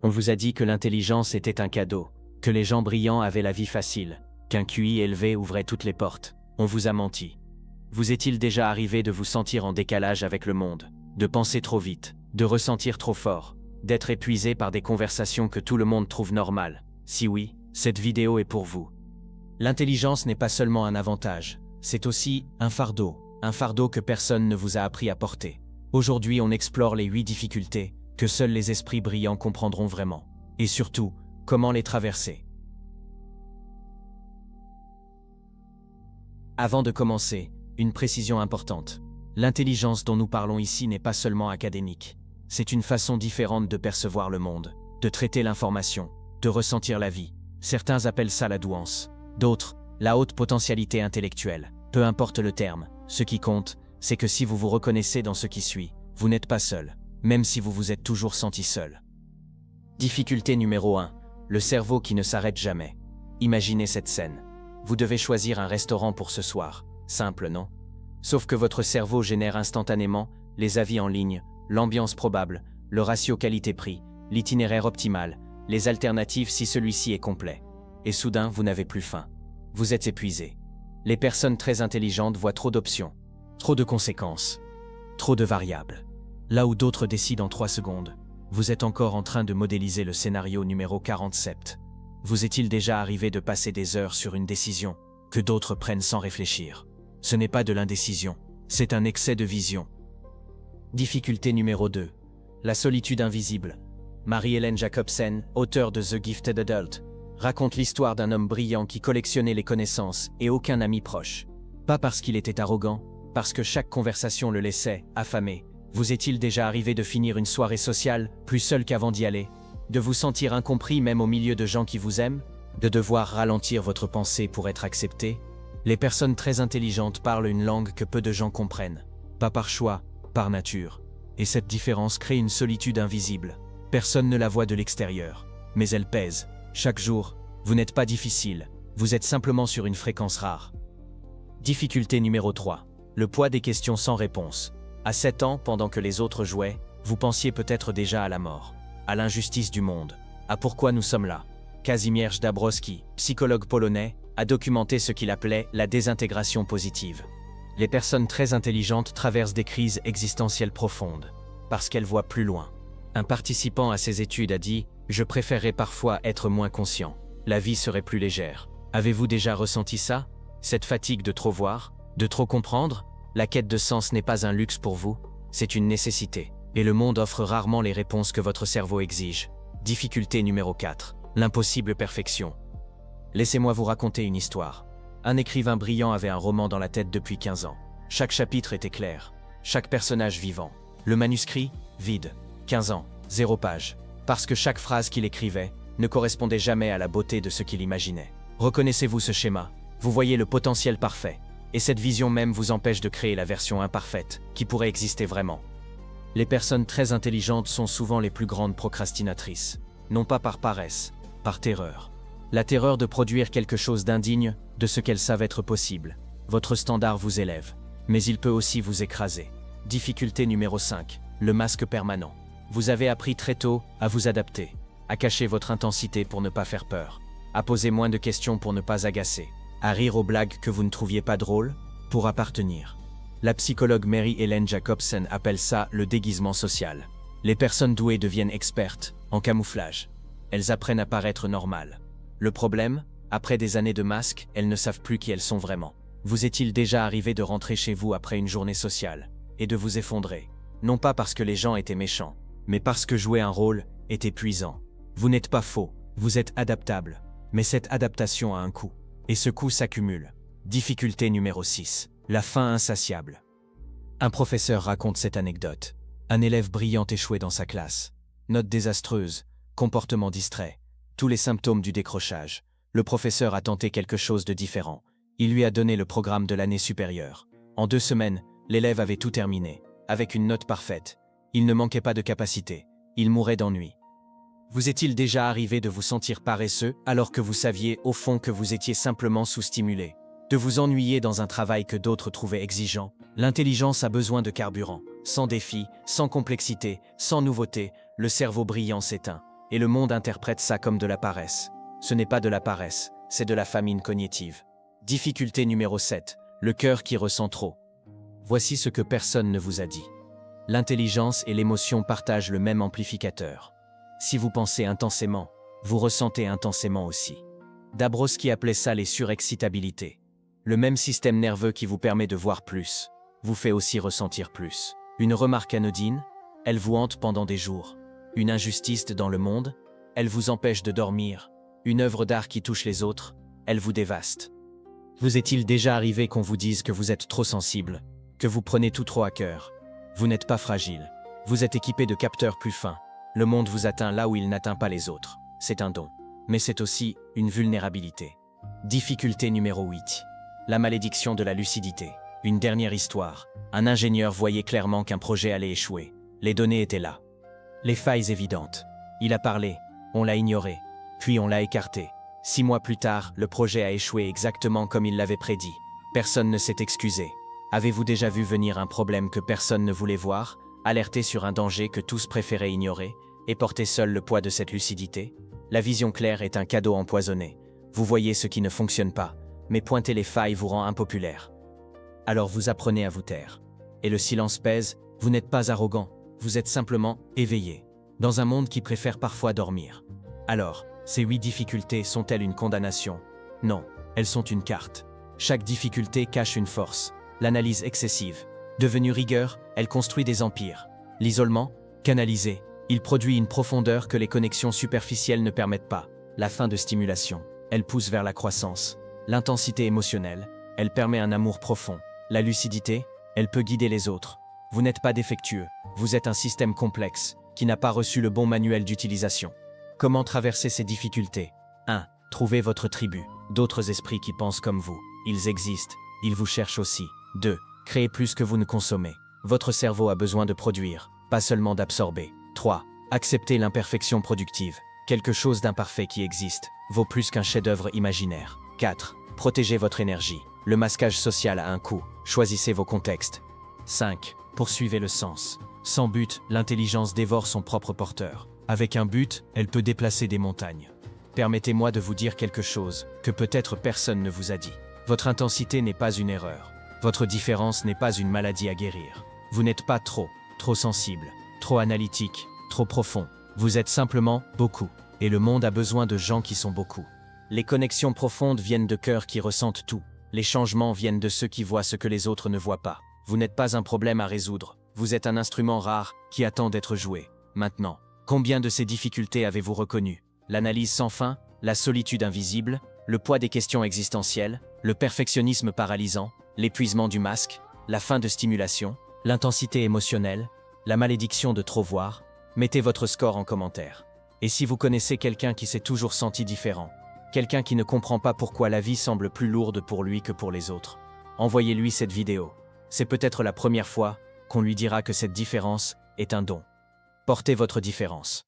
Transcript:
On vous a dit que l'intelligence était un cadeau, que les gens brillants avaient la vie facile, qu'un QI élevé ouvrait toutes les portes. On vous a menti. Vous est-il déjà arrivé de vous sentir en décalage avec le monde, de penser trop vite, de ressentir trop fort, d'être épuisé par des conversations que tout le monde trouve normales? Si oui, cette vidéo est pour vous. L'intelligence n'est pas seulement un avantage, c'est aussi un fardeau que personne ne vous a appris à porter. Aujourd'hui, on explore les 8 difficultés que seuls les esprits brillants comprendront vraiment. Et surtout, comment les traverser. Avant de commencer, une précision importante. L'intelligence dont nous parlons ici n'est pas seulement académique. C'est une façon différente de percevoir le monde, de traiter l'information, de ressentir la vie. Certains appellent ça la douance, d'autres, la haute potentialité intellectuelle. Peu importe le terme, ce qui compte, c'est que si vous vous reconnaissez dans ce qui suit, vous n'êtes pas seul, même si vous vous êtes toujours senti seul. Difficulté numéro 1, le cerveau qui ne s'arrête jamais. Imaginez cette scène. Vous devez choisir un restaurant pour ce soir. Simple, non? Sauf que votre cerveau génère instantanément les avis en ligne, l'ambiance probable, le ratio qualité-prix, l'itinéraire optimal, les alternatives si celui-ci est complet. Et soudain, vous n'avez plus faim. Vous êtes épuisé. Les personnes très intelligentes voient trop d'options, trop de conséquences, trop de variables. Là où d'autres décident en 3 secondes, vous êtes encore en train de modéliser le scénario numéro 47. Vous est-il déjà arrivé de passer des heures sur une décision que d'autres prennent sans réfléchir? Ce n'est pas de l'indécision, c'est un excès de vision. Difficulté numéro 2. La solitude invisible. Mary-Ellen Jacobsen, auteure de The Gifted Adult, raconte l'histoire d'un homme brillant qui collectionnait les connaissances et aucun ami proche. Pas parce qu'il était arrogant, parce que chaque conversation le laissait affamé. Vous est-il déjà arrivé de finir une soirée sociale, plus seul qu'avant d'y aller? De vous sentir incompris même au milieu de gens qui vous aiment? De devoir ralentir votre pensée pour être accepté? Les personnes très intelligentes parlent une langue que peu de gens comprennent. Pas par choix, par nature. Et cette différence crée une solitude invisible. Personne ne la voit de l'extérieur. Mais elle pèse. Chaque jour, vous n'êtes pas difficile. Vous êtes simplement sur une fréquence rare. Difficulté numéro 3. Le poids des questions sans réponse. À 7 ans, pendant que les autres jouaient, vous pensiez peut-être déjà à la mort, à l'injustice du monde, à pourquoi nous sommes là. Kazimierz Dabrowski, psychologue polonais, a documenté ce qu'il appelait la désintégration positive. Les personnes très intelligentes traversent des crises existentielles profondes, parce qu'elles voient plus loin. Un participant à ces études a dit « Je préférerais parfois être moins conscient. La vie serait plus légère. » Avez-vous déjà ressenti ça? Cette fatigue de trop voir, de trop comprendre? La quête de sens n'est pas un luxe pour vous, c'est une nécessité. Et le monde offre rarement les réponses que votre cerveau exige. Difficulté numéro 4. L'impossible perfection. Laissez-moi vous raconter une histoire. Un écrivain brillant avait un roman dans la tête depuis 15 ans. Chaque chapitre était clair, chaque personnage vivant. Le manuscrit, vide. 15 ans, 0 page. Parce que chaque phrase qu'il écrivait ne correspondait jamais à la beauté de ce qu'il imaginait. Reconnaissez-vous ce schéma? Vous voyez le potentiel parfait. Et cette vision même vous empêche de créer la version imparfaite qui pourrait exister vraiment. Les personnes très intelligentes sont souvent les plus grandes procrastinatrices. Non pas par paresse, par terreur. La terreur de produire quelque chose d'indigne de ce qu'elles savent être possible. Votre standard vous élève, mais il peut aussi vous écraser. Difficulté numéro 5. Le masque permanent. Vous avez appris très tôt à vous adapter, à cacher votre intensité pour ne pas faire peur, à poser moins de questions pour ne pas agacer, à rire aux blagues que vous ne trouviez pas drôles, pour appartenir. La psychologue Mary-Ellen Jacobsen appelle ça le déguisement social. Les personnes douées deviennent expertes en camouflage. Elles apprennent à paraître normales. Le problème, après des années de masques, elles ne savent plus qui elles sont vraiment. Vous est-il déjà arrivé de rentrer chez vous après une journée sociale et de vous effondrer? Non pas parce que les gens étaient méchants, mais parce que jouer un rôle est épuisant. Vous n'êtes pas faux, vous êtes adaptable. Mais cette adaptation a un coût. Et ce coût s'accumule. Difficulté numéro 6. La faim insatiable. Un professeur raconte cette anecdote. Un élève brillant échoué dans sa classe. Note désastreuse, comportement distrait, tous les symptômes du décrochage. Le professeur a tenté quelque chose de différent. Il lui a donné le programme de l'année supérieure. En 2 semaines, l'élève avait tout terminé, avec une note parfaite. Il ne manquait pas de capacité. Il mourait d'ennui. Vous est-il déjà arrivé de vous sentir paresseux alors que vous saviez au fond que vous étiez simplement sous-stimulé? De vous ennuyer dans un travail que d'autres trouvaient exigeant? L'intelligence a besoin de carburant. Sans défi, sans complexité, sans nouveauté, le cerveau brillant s'éteint. et le monde interprète ça comme de la paresse. Ce n'est pas de la paresse, c'est de la famine cognitive. Difficulté numéro 7. Le cœur qui ressent trop. Voici ce que personne ne vous a dit. L'intelligence et l'émotion partagent le même amplificateur. Si vous pensez intensément, vous ressentez intensément aussi. Dabrowski appelait ça les surexcitabilités. Le même système nerveux qui vous permet de voir plus, vous fait aussi ressentir plus. Une remarque anodine, elle vous hante pendant des jours. Une injustice dans le monde, elle vous empêche de dormir. Une œuvre d'art qui touche les autres, elle vous dévaste. Vous est-il déjà arrivé qu'on vous dise que vous êtes trop sensible, que vous prenez tout trop à cœur? Vous n'êtes pas fragile. Vous êtes équipé de capteurs plus fins. Le monde vous atteint là où il n'atteint pas les autres. C'est un don. Mais c'est aussi une vulnérabilité. Difficulté numéro 8. La malédiction de la lucidité. Une dernière histoire. Un ingénieur voyait clairement qu'un projet allait échouer. Les données étaient là. Les failles évidentes. Il a parlé, on l'a ignoré, puis on l'a écarté. 6 mois plus tard, le projet a échoué exactement comme il l'avait prédit. Personne ne s'est excusé. Avez-vous déjà vu venir un problème que personne ne voulait voir, alerter sur un danger que tous préféraient ignorer, et porter seul le poids de cette lucidité? La vision claire est un cadeau empoisonné. Vous voyez ce qui ne fonctionne pas, mais pointer les failles vous rend impopulaire. Alors vous apprenez à vous taire. Et le silence pèse, vous n'êtes pas arrogant, vous êtes simplement éveillé, dans un monde qui préfère parfois dormir. Alors, ces 8 difficultés sont-elles une condamnation? Non, elles sont une carte. Chaque difficulté cache une force. L'analyse excessive, devenue rigueur, elle construit des empires. L'isolement, canalisé, il produit une profondeur que les connexions superficielles ne permettent pas. La fin de stimulation, elle pousse vers la croissance. L'intensité émotionnelle, elle permet un amour profond. La lucidité, elle peut guider les autres. Vous n'êtes pas défectueux, vous êtes un système complexe, qui n'a pas reçu le bon manuel d'utilisation. Comment traverser ces difficultés? 1. Trouvez votre tribu, d'autres esprits qui pensent comme vous. Ils existent, ils vous cherchent aussi. 2. Créez plus que vous ne consommez. Votre cerveau a besoin de produire, pas seulement d'absorber. 3. Acceptez l'imperfection productive. Quelque chose d'imparfait qui existe, vaut plus qu'un chef-d'œuvre imaginaire. 4. Protégez votre énergie. Le masquage social a un coût. Choisissez vos contextes. 5. Poursuivez le sens. Sans but, l'intelligence dévore son propre porteur. Avec un but, elle peut déplacer des montagnes. Permettez-moi de vous dire quelque chose que peut-être personne ne vous a dit. Votre intensité n'est pas une erreur. Votre différence n'est pas une maladie à guérir. Vous n'êtes pas trop sensible, trop analytique, trop profond. Vous êtes simplement beaucoup. Et le monde a besoin de gens qui sont beaucoup. Les connexions profondes viennent de cœurs qui ressentent tout. Les changements viennent de ceux qui voient ce que les autres ne voient pas. Vous n'êtes pas un problème à résoudre. Vous êtes un instrument rare qui attend d'être joué. Maintenant, combien de ces difficultés avez-vous reconnues? L'analyse sans fin, la solitude invisible, le poids des questions existentielles, le perfectionnisme paralysant, l'épuisement du masque, la fin de stimulation, l'intensité émotionnelle, la malédiction de trop voir. Mettez votre score en commentaire. Et si vous connaissez quelqu'un qui s'est toujours senti différent, quelqu'un qui ne comprend pas pourquoi la vie semble plus lourde pour lui que pour les autres, envoyez-lui cette vidéo. C'est peut-être la première fois qu'on lui dira que cette différence est un don. Portez votre différence.